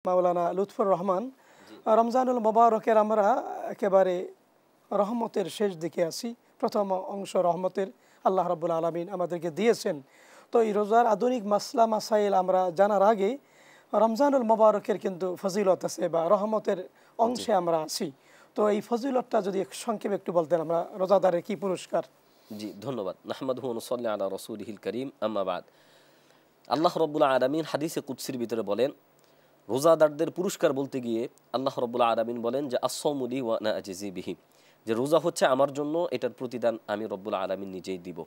মাওলানা লুৎফর রহমান, জি রমজানুল মোবারকের আমরা একেবারে রহমতের শেষ দিকে আছি। প্রথম অংশ রহমতের আল্লাহ রাব্বুল আলামিন আমাদেরকে দিয়েছেন। তো এই রোজার আধুনিক মাসলা মাসাইল আমরা জানার আগে রমজানুল মোবারকের কিন্তু ফজিলত আছে বা রহমতের জি অংশে আমরা আছি। তো এই ফজিলতটা যদি সংক্ষেপে একটু বলতেন, আমরা রোজাদারের কি পুরস্কার? জি ধন্যবাদ। নাহমাদুহু ওয়া নুসাল্লি আলা রাসূলিহিল কারীম, আম্মা বাদ। আল্লাহ রাব্বুল আলামিন হাদিসে কুদসির ভিতরে বলেন, রোজাদারদের পুরস্কার বলতে গিয়ে আল্লাহ রাব্বুল আলামিন বলেন যে আস-সাওমু লি ওয়া আনা আজজি বিহি, যে রোজা হচ্ছে আমার জন্য, এটার প্রতিদান আমি রব্বুল আলামিন নিজেই দিব।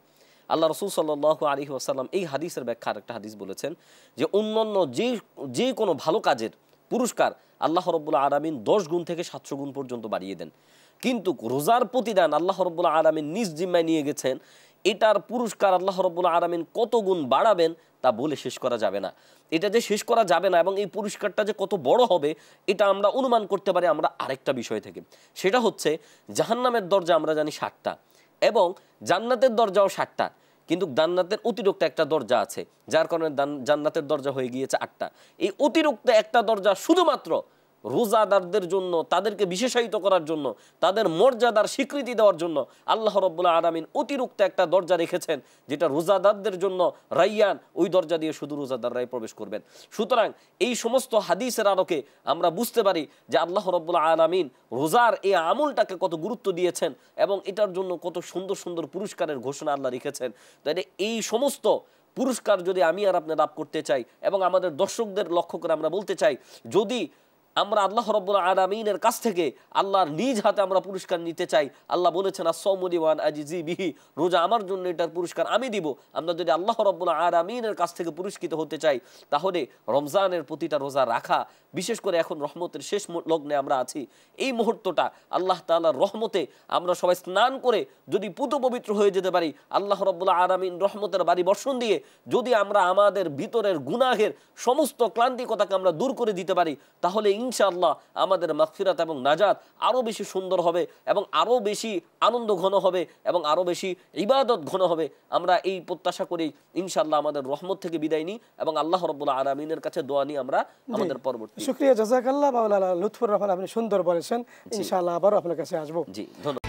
আল্লাহ রাসূল সাল্লাল্লাহু আলাইহি ওয়াসাল্লাম এই হাদিসের ব্যাখ্যা আরেকটা হাদিস বলেছেন যে অন্যান্য যে কোনো ভালো কাজের পুরস্কার আল্লাহ রাব্বুল আলামিন 10 গুণ থেকে 700 গুণ পর্যন্ত বাড়িয়ে দেন, কিন্তু রোজার প্রতিদান আল্লাহ রাব্বুল আলামিন নিজ জিম্মায় নিয়ে গেছেন। এটার পুরস্কার আল্লাহ রাব্বুল আলামিন কত গুণ বাড়াবেন তা বলে শেষ করা যাবে না। এটা যে শেষ করা যাবে না এবং এই পুরস্কারটা যে কত বড় হবে এটা আমরা অনুমান করতে পারি আমরা আরেকটা বিষয় থেকে। সেটা হচ্ছে জাহান্নামের দরজা আমরা জানি 7টা এবং জান্নাতের দরজাও 7টা, কিন্তু জান্নাতের অতিরিক্ত একটা দরজা আছে, যার কারণে জান্নাতের দরজা হয়ে গিয়েছে 8টা। এই অতিরিক্ত একটা দরজা শুধুমাত্র রোজাদারদের জন্য, তাদেরকে বিশেষায়িত করার জন্য, তাদের মর্যাদার স্বীকৃতি দেওয়ার জন্য আল্লাহ রাব্বুল আলামিন অতিরিক্ত একটা দরজা রেখেছেন, যেটা রোজাদারদের জন্য রাইয়ান। ওই দরজা দিয়ে শুধু রোজাদাররাই প্রবেশ করবেন। সুতরাং এই সমস্ত হাদিসের আলোকে আমরা বুঝতে পারি যে আল্লাহ রাব্বুল আলামিন রোজার এই আমলটাকে কত গুরুত্ব দিয়েছেন এবং এটার জন্য কত সুন্দর সুন্দর পুরস্কারের ঘোষণা আল্লাহ রেখেছেন। তাই এই সমস্ত পুরস্কার যদি আমি আর আপনি লাভ করতে চাই এবং আমাদের দর্শকদের লক্ষ্য করে আমরা বলতে চাই, যদি আমরা আল্লাহ রাব্বুল আলামিনের কাছ থেকে আল্লাহর নিজ হাতে আমরা পুরস্কার নিতে চাই, আল্লাহ বলেছেন আস-সাওমু লি ওয়া আনা আজজি বিহি, রোজা আমার জন্য, এটার পুরস্কার আমি দিব। আমরা যদি আল্লাহ রাব্বুল আলামিনের কাছ থেকে পুরস্কৃত হতে চাই, তাহলে রমজানের প্রতিটা রোজা রাখা, বিশেষ করে এখন রহমতের শেষ লগ্নে আমরা আছি, এই মুহূর্তটা আল্লাহ তাআলার রহমতে আমরা সবাই স্নান করে যদি পুত পবিত্র হয়ে যেতে পারি, আল্লাহ রাব্বুল আলামিন রহমতের বাড়ি বর্ষণ দিয়ে যদি আমরা আমাদের ভিতরের গুনাহের সমস্ত ক্লান্তিকতাকে আমরা দূর করে দিতে পারি, তাহলে ইনশাআল্লাহ আমাদের মাগফিরাত এবং নাজাত আরো বেশি সুন্দর হবে এবং আরো বেশি আনন্দ ঘন হবে এবং আরো বেশি ইবাদত ঘন হবে। আমরা এই প্রত্যাশা করি ইনশাআল্লাহ আমাদের রহমত থেকে বিদায় নিই এবং আল্লাহ রাব্বুল আলামিনের কাছে দোয়া নিই আমরা আমাদের পরবর্তী। শুকরিয়া, জাযাকাল্লাহ মাওলানা লুৎফর রহমান, আপনি সুন্দর বলেছেন। ইনশাআল্লাহ আবার আপনার কাছে আসবো। জি ধন্যবাদ।